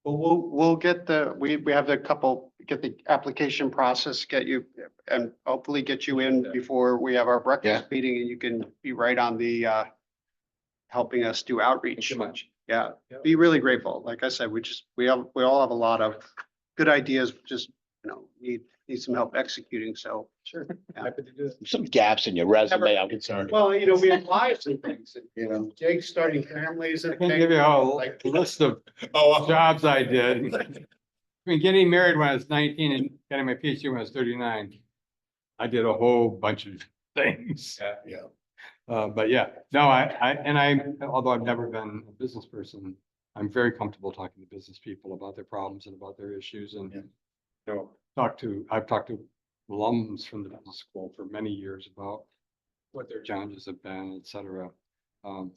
A: Well, we'll get we have get the application process, get you, and hopefully get you in before we have our breakfast meeting, and you can be right on the, helping us do
G: Thank
A: outreach.
G: you much.
A: Yeah,
G: Yeah.
A: be really grateful. Like I said, we all have a lot of good ideas, just, need some help executing, so.
G: Sure.
A: Yeah.
G: Happy to do that.
B: Some gaps in your resume, I'm concerned.
A: Well, we have lives and things, Jake's starting families.
G: I can give you a list of jobs I did. I mean, getting married when I was 19 and getting my PhD when I was 39. I did a whole bunch of things.
B: Yeah.
G: But yeah, no, although I've never been a business person, I'm very comfortable talking to business people about their problems and about their issues and, I've talked to alums from the business school for many years about what their challenges have been, et cetera. And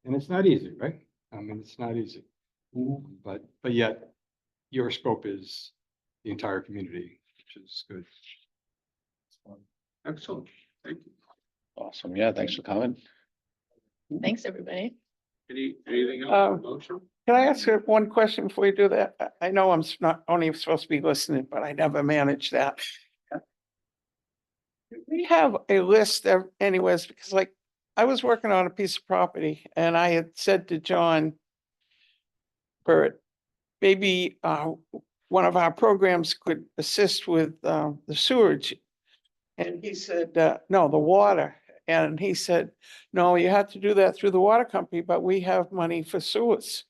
G: it's not easy, right? I mean, it's not easy. But yet your scope is the entire community, which is good.
A: Excellent, thank you.
B: Awesome. Yeah, thanks for coming.
E: Thanks, everybody.
A: Anything else? Motion?
F: Can I ask you one question before you do that? I know I'm not only supposed to be listening, but I never manage that. We have a list anyways, because like I was working on a piece of property and I had said to John Burt, maybe one of our programs could assist with the sewage. And he said, no, the water. And he said, no, you have to do that through the water company, but we have money for sewers.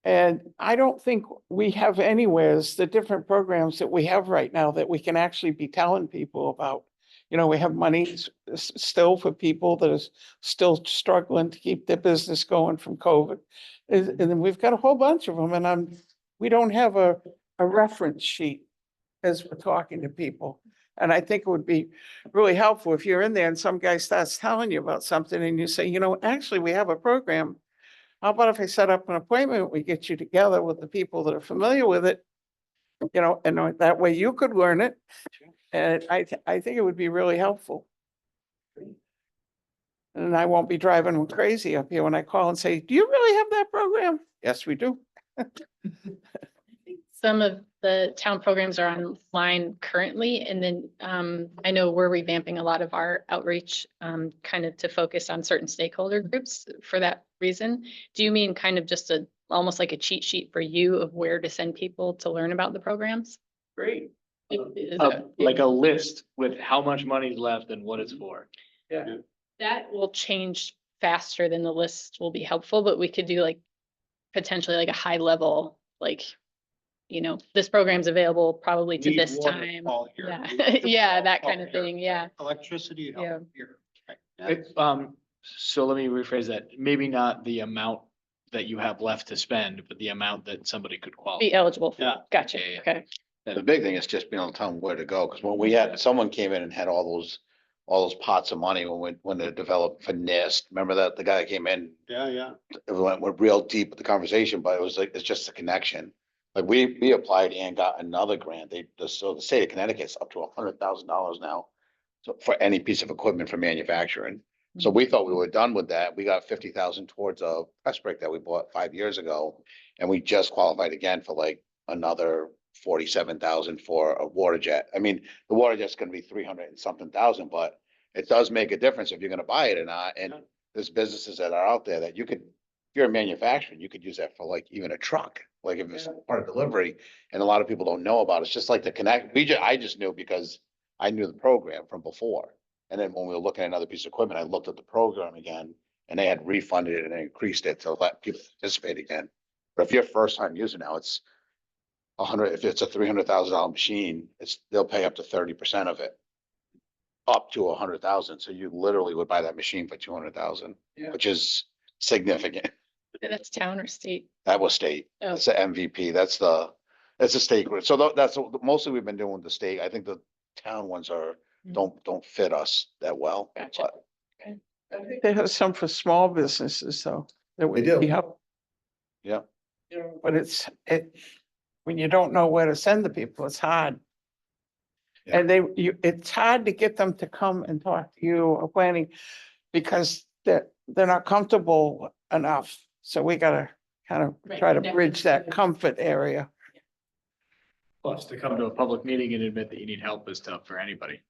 F: And I don't think we have anywheres the different programs that we have right now that we can actually be telling people about. We have money still for people that are still struggling to keep their business going from COVID. And then we've got a whole bunch of them and we don't have a reference sheet as we're talking to people. And I think it would be really helpful if you're in there and some guy starts telling you about something and you say, actually, we have a program. How about if I set up an appointment, we get you together with the people that are familiar with it, and that way you could learn it. And I think it would be really helpful. And I won't be driving them crazy up here when I call and say, do you really have that program? Yes, we do.
E: Some of the town programs are online currently, and then I know we're revamping a lot of our outreach kind of to focus on certain stakeholder groups for that reason. Do you mean kind of just almost like a cheat sheet for you of where to send people to learn about the programs?
A: Great.
C: Like a list with how much money's left and what it's for.
A: Yeah.
E: That will change faster than the list will be helpful, but we could do potentially a high level, this program's available probably to
A: Need
E: this
A: water,
E: time.
A: call here.
E: Yeah,
A: Need
E: yeah, that
A: call
E: kind of
A: here.
E: thing, yeah.
A: Electricity,
E: Yeah.
A: help here. Right.
C: So let me rephrase that. Maybe not the amount that you have left to spend, but the amount that somebody could qualify.
E: Be eligible for.
A: Yeah.
E: Gotcha,
C: Yeah, yeah.
E: okay.
B: And the big thing is just being able to tell them where to go, because when we had, someone came in and had all those pots of money when they developed for NIST, remember that the guy that came in,
A: Yeah.
B: it went real deep with the conversation, but it was it's just a connection. Like we applied and got another grant. So the state of Connecticut's up to $100,000 now. So for any piece of equipment for manufacturing. So we thought we were done with that. We got 50,000 towards a press brake that we bought 5 years ago. And we just qualified again for another 47,000 for a water jet. I mean, the water jet's gonna be 300 and something thousand, but it does make a difference if you're gonna buy it or not. And there's businesses that are out there that if you're a manufacturer, you could use that for even a truck, if it's part of delivery. And a lot of people don't know about it. It's just like the connect. I just knew because I knew the program from before. And then when we were looking at another piece of equipment, I looked at the program again and they had refunded it and increased it to let people participate again. But if you're first time user now, it's if it's a $300,000 machine, they'll pay up to 30% of it. Up to 100,000. So you literally would buy that machine for 200,000, which is significant.
E: That's town or state?
B: That was state.
E: Oh.
B: It's the MVP. That's a state group. So that's mostly we've been doing with the state. I think the town ones don't fit us that well.
E: Gotcha.
B: But
F: I think they have some for small businesses, though. That would
B: do.
F: be helpful.
B: Yeah.
F: But when you don't know where to send the people, it's hard.
B: Yeah.
F: And it's hard to get them to come and talk to you or planning because they're not comfortable enough. So we gotta kind of
E: Right,
F: try to
E: connect
F: bridge
E: them
F: that
E: to-
F: comfort area.
C: Plus, to come to a public meeting and admit that you need help is tough for anybody.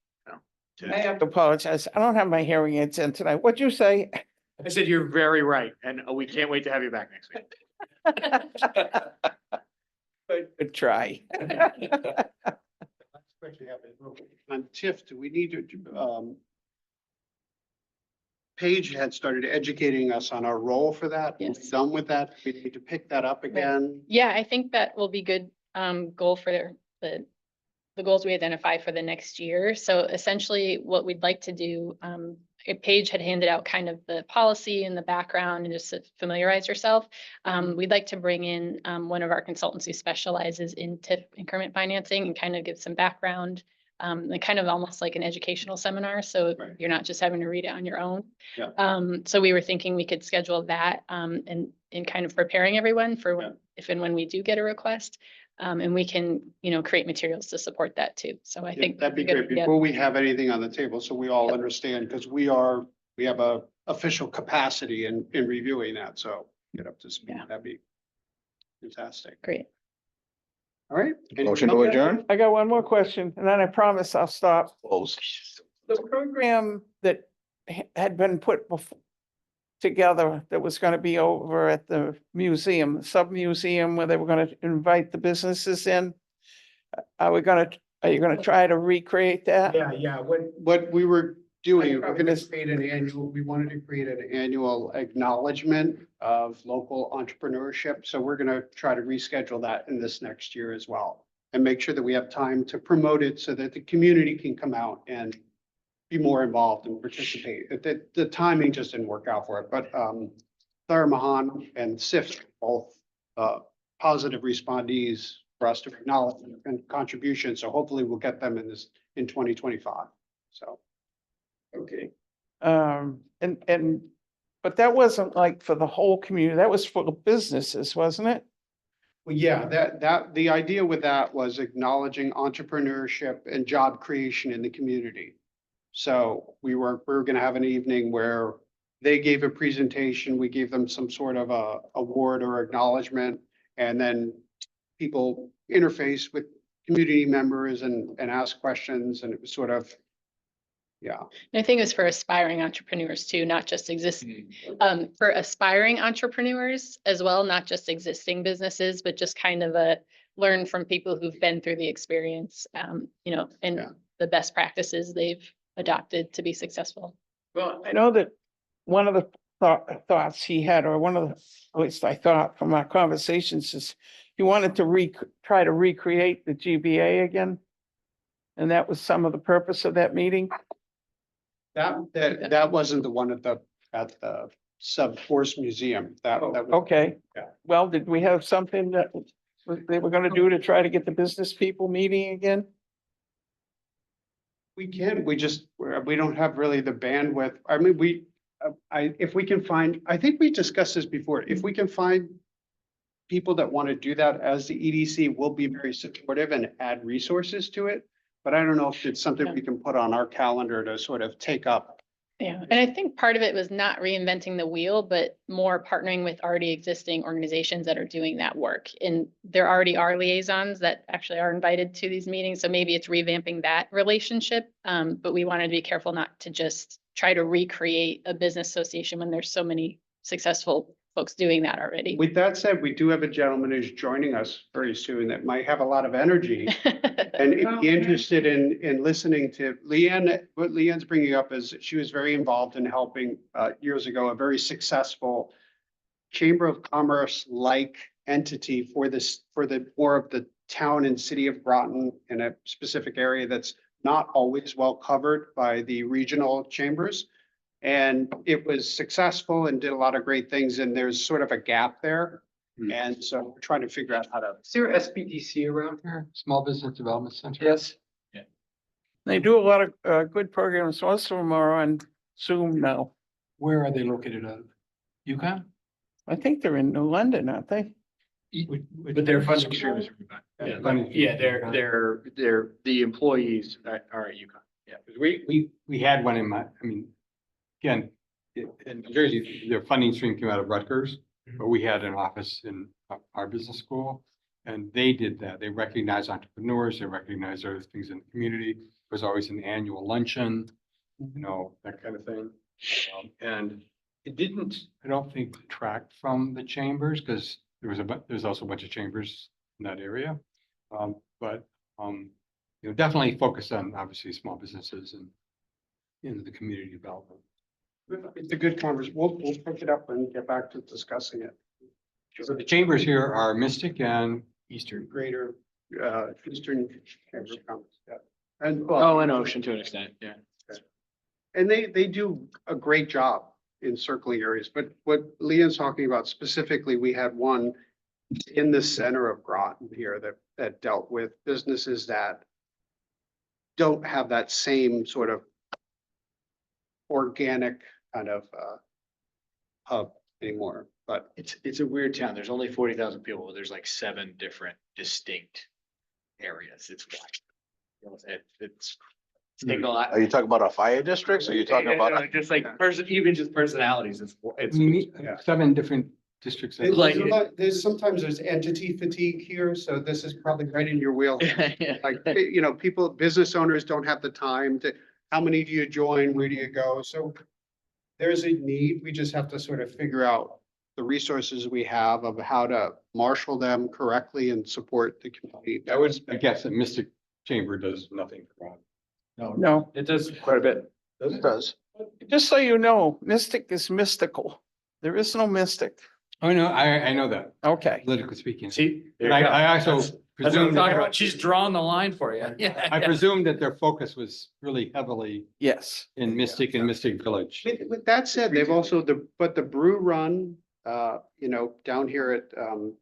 F: I have to apologize. I don't have my hearing aids in tonight. What'd you say?
C: I said, you're very right, and we can't wait to have you back next week.
F: Good try.
A: On TIF, do we need to, Paige had started educating us on our role for that. We're
E: Yes.
A: done with that. We need to pick that up again.
E: Yeah, I think that will be good goal for the goals we identify for the next year. So essentially what we'd like to do, Paige had handed out kind of the policy and the background and just to familiarize yourself. We'd like to bring in one of our consultants who specializes in TIF increment financing and kind of give some background. And kind of almost like an educational seminar, so
A: Right.
E: you're not just having to read it on your own.
A: Yeah.
E: So we were thinking we could schedule that and in kind of preparing everyone for
A: Yeah.
E: if and when we do get a request. And we can, create materials to support that too. So I
A: Yeah,
E: think.
A: that'd be
E: a good
A: great
E: idea.
A: before we have anything on the table, so we all understand, because we have a official capacity in reviewing that, so get up to speed.
E: Yeah.
A: That'd be fantastic.
E: Great.
A: All right.
B: Motion to adjourn?
F: I got one more question and then I promise I'll stop.
B: Close.
F: The program that had been put together that was gonna be over at the museum, sub-museum, where they were gonna invite the businesses in. Are you gonna try to recreate that?
A: Yeah, what we were doing, we're gonna
F: Yes.
A: create we wanted to create an annual acknowledgement of local entrepreneurship. So we're gonna try to reschedule that in this next year as well. And make sure that we have time to promote it so that the community can come out and be more involved and participate. The timing just didn't work out for it, but Clara Mahan and SIFT, both positive respondees for us to acknowledge and contribution. So hopefully we'll get them in 2025. So.
F: Okay. But that wasn't like for the whole community. That was for the businesses, wasn't it?
A: Well, yeah, the idea with that was acknowledging entrepreneurship and job creation in the community. So we were gonna have an evening where they gave a presentation, we gave them some sort of a award or acknowledgement, and then people interface with community members and ask questions, and it was sort of, yeah.
E: And I think it was for aspiring entrepreneurs too, not just existing, for aspiring entrepreneurs as well, not just existing businesses, but just kind of learn from people who've been through the experience, and
A: Yeah.
E: the best practices they've adopted to be successful.
F: Well, I know that one of the thoughts he had, or one of the, at least I thought from our conversations, is he wanted to try to recreate the GBA again. And that was some of the purpose of that meeting.
A: That wasn't the one at the Sub-Force Museum. That was.
F: Okay.
A: Yeah.
F: Well, did we have something that they were gonna do to try to get the business people meeting again?
A: We can, we don't have really the bandwidth. I mean, if we can find, I think we discussed this before, if we can find people that want to do that as the EDC, we'll be very supportive and add resources to it. But I don't know if it's something we can put on our calendar to sort of take up.
E: Yeah, and I think part of it was not reinventing the wheel, but more partnering with already existing organizations that are doing that work. And there already are liaisons that actually are invited to these meetings, so maybe it's revamping that relationship. But we wanted to be careful not to just try to recreate a business association when there's so many successful folks doing that already.
A: With that said, we do have a gentleman who's joining us very soon that might have a lot of energy. And if you're interested in listening to Leanne, what Leanne's bringing up is she was very involved in helping years ago, a very successful Chamber of Commerce-like entity for the more of the town and city of Groton in a specific area that's not always well covered by the regional chambers. And it was successful and did a lot of great things, and there's sort of a gap there. And so we're trying to figure out how to.
G: Is there SBDC around here? Small Business Development Center?
F: Yes.
C: Yeah.
F: They do a lot of good programs. Most of them are on Zoom now.
G: Where are they located out of? Yukon?
F: I think they're in New London, aren't they?
C: But their funding stream is.
G: Yeah, funding stream
C: Yeah,
G: is
C: they're,
G: UConn.
C: the employees are at UConn, yeah.
G: 'Cause we had one in my, I mean, again, in New Jersey, their funding stream came out of Rutgers, but we had an office in our business school. And they did that. They recognized entrepreneurs, they recognized other things in the community. There was always an annual luncheon, that kind of thing. And it didn't, I don't think, detract from the chambers, because there's also a bunch of chambers in that area. But definitely focus on obviously small businesses and the community development.
A: It's a good conversation. We'll pick it up and get back to discussing it.
G: So the chambers here are Mystic and
C: Eastern.
A: Greater, Eastern Chamber of Commerce, yeah. And,
C: Oh, and Ocean to an extent, yeah.
A: and they do a great job in circling areas, but what Leon's talking about specifically, we had one in the center of Groton here that dealt with businesses that don't have that same sort of organic kind of hub anymore, but
C: It's a weird town. There's only 40,000 people. There's like 7 different distinct areas. It's wild. It's taking a lot.
B: Are you talking about our fire districts? Or are you talking about?
C: Just like even just personalities. It's.
A: Yeah.
G: 7 different districts.
A: There's
C: Like-
A: a lot- sometimes there's entity fatigue here, so this is probably right in your wheel.
C: Yeah.
A: Like, people, business owners don't have the time to, how many do you join? Where do you go? So there's a need. We just have to sort of figure out the resources we have of how to marshal them correctly and support the community.
G: I guess that Mystic Chamber does nothing for that.
F: No,
C: It does quite a bit.
B: It does.
F: just so you know, mystic is mystical. There is no mystic.
G: Oh, no, I know that,
F: Okay.
G: politically speaking.
C: See?
G: But I also
C: That's what I'm
G: presume
C: talking
G: that,
C: about. She's drawn the line for you. Yeah.
G: I presume that their focus was really heavily
F: Yes.
G: in Mystic and Mystic Village.
A: With that said, they've also, but the Brew Run, down here at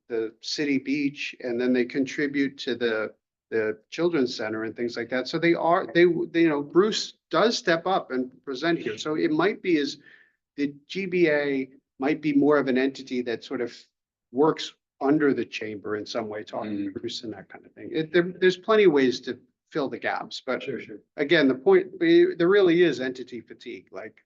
A: the city beach, and then they contribute to the children's center and things like that. So Bruce does step up and present here. So it might be the GBA might be more of an entity that sort of works under the chamber in some way, talking to Bruce and that kind of thing. There's plenty of ways to fill the gaps, but
G: Sure.
A: again, the point, there really is entity fatigue, like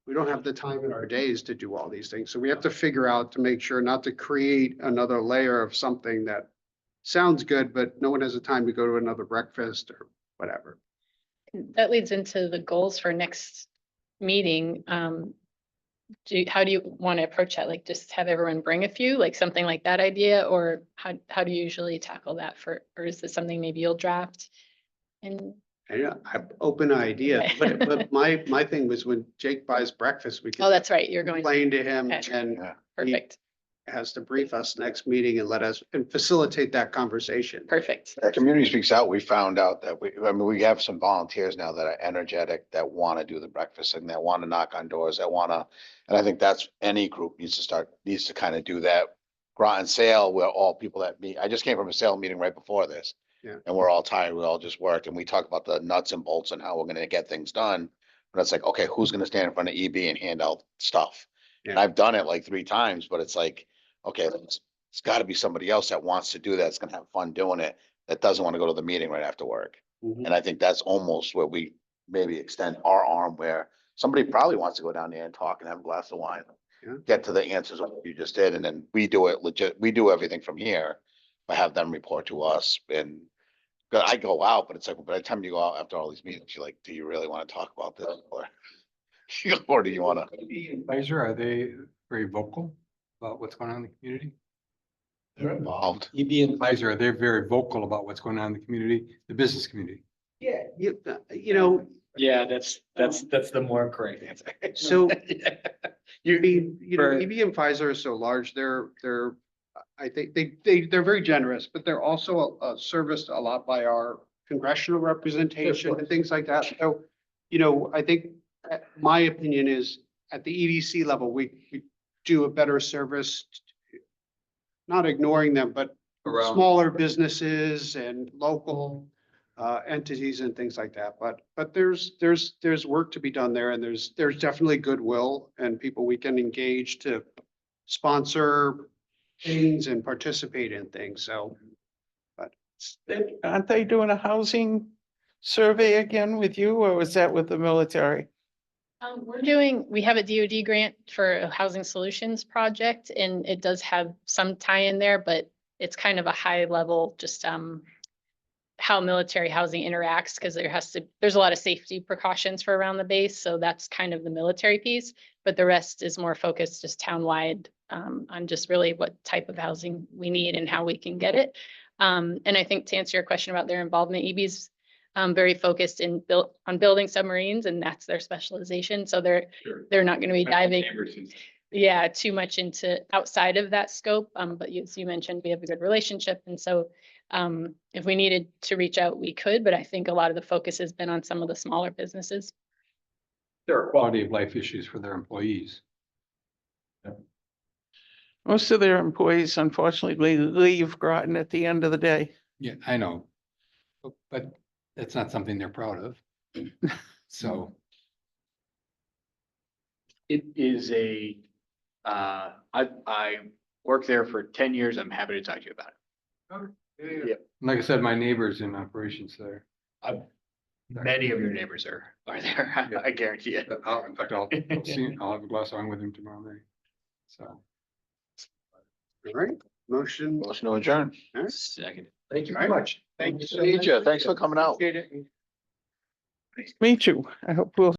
A: we don't have the time in our days to do all these things. So we have to figure out to make sure not to create another layer of something that sounds good, but no one has the time to go to another breakfast or whatever.
E: That leads into the goals for next meeting. How do you want to approach that? Like just have everyone bring a few, like something like that idea, or how do you usually tackle that or is this something maybe you'll draft? And
A: And I'm open ideas,
E: Okay.
A: but my thing was when Jake buys breakfast, we
E: oh,
A: can
E: that's right, you're going,
A: explain to him
E: Okay.
A: and
B: Yeah.
E: perfect,
A: has to brief us next meeting and and facilitate that conversation.
E: perfect.
B: That community speaks out. We found out that we have some volunteers now that are energetic, that want to do the breakfast and that want to knock on doors, and I think that's any group needs to kind of do that. Groton Sale, we're all people that meet. I just came from a sale meeting right before this.
A: Yeah.
B: And we're all tired. We all just worked and we talk about the nuts and bolts and how we're gonna get things done. But it's like, okay, who's gonna stand in front of EB and hand out stuff? And
A: Yeah.
B: I've done it like 3 times, but it's like, okay, it's gotta be somebody else that wants to do that. It's gonna have fun doing it. That doesn't want to go to the meeting right after work.
A: Mhm.
B: And I think that's almost where we maybe extend our arm, where somebody probably wants to go down there and talk and have a glass of wine.
A: Yeah.
B: Get to the answers of what you just did, and then we do it legit, we do everything from here, but have them report to us. And I go out, but it's like, by the time you go out after all these meetings, you're like, do you really want to talk about this? Or do you want to?
G: Advisor, are they very vocal about what's going on in the community?
B: They're involved.
G: EB and Pfizer, are they very vocal about what's going on in the community, the business community?
A: Yeah,
C: Yeah, that's the more correct answer.
A: so
C: You, for-
A: EB and Pfizer are so large, I think they're very generous, but they're also serviced a lot by our congressional representation and things like that. So, I think my opinion is at the EDC level, we do a better service, not ignoring them, but
G: Around.
A: smaller businesses and local entities and things like that. But there's work to be done there, and there's definitely goodwill and people we can engage to sponsor things and participate in things, so.
F: Aren't they doing a housing survey again with you, or was that with the military?
E: We have a DoD grant for a housing solutions project, and it does have some tie in there, but it's kind of a high level, just how military housing interacts, because there's a lot of safety precautions for around the base, so that's kind of the military piece. But the rest is more focused just townwide on just really what type of housing we need and how we can get it. And I think to answer your question about their involvement, EB's very focused on building submarines, and that's their specialization. So they're not going to be diving too much into outside of that scope. But as you mentioned, we have a good relationship. And so if we needed to reach out, we could, but I think a lot of the focus has been on some of the smaller businesses.
G: There are quality of life issues for their employees.
F: Most of their employees unfortunately leave Groton at the end of the day.
G: Yeah, I know. But that's not something they're proud of. So.
C: It is I worked there for 10 years. I'm happy to talk to you about it. Yeah.
G: Like I said, my neighbor's in operations there.
C: Many of your neighbors are there.
G: Yeah.
C: I guarantee it.
G: In fact, I'll have a glass of wine with him tomorrow night. So.
A: All right, motion.
B: Motion to adjourn.
A: All right.
C: Second.
A: Thank you very much. Thank you. so
B: Meet
A: much.
B: you. Thanks for coming out.
A: Appreciate it.
F: Me too. I hope we'll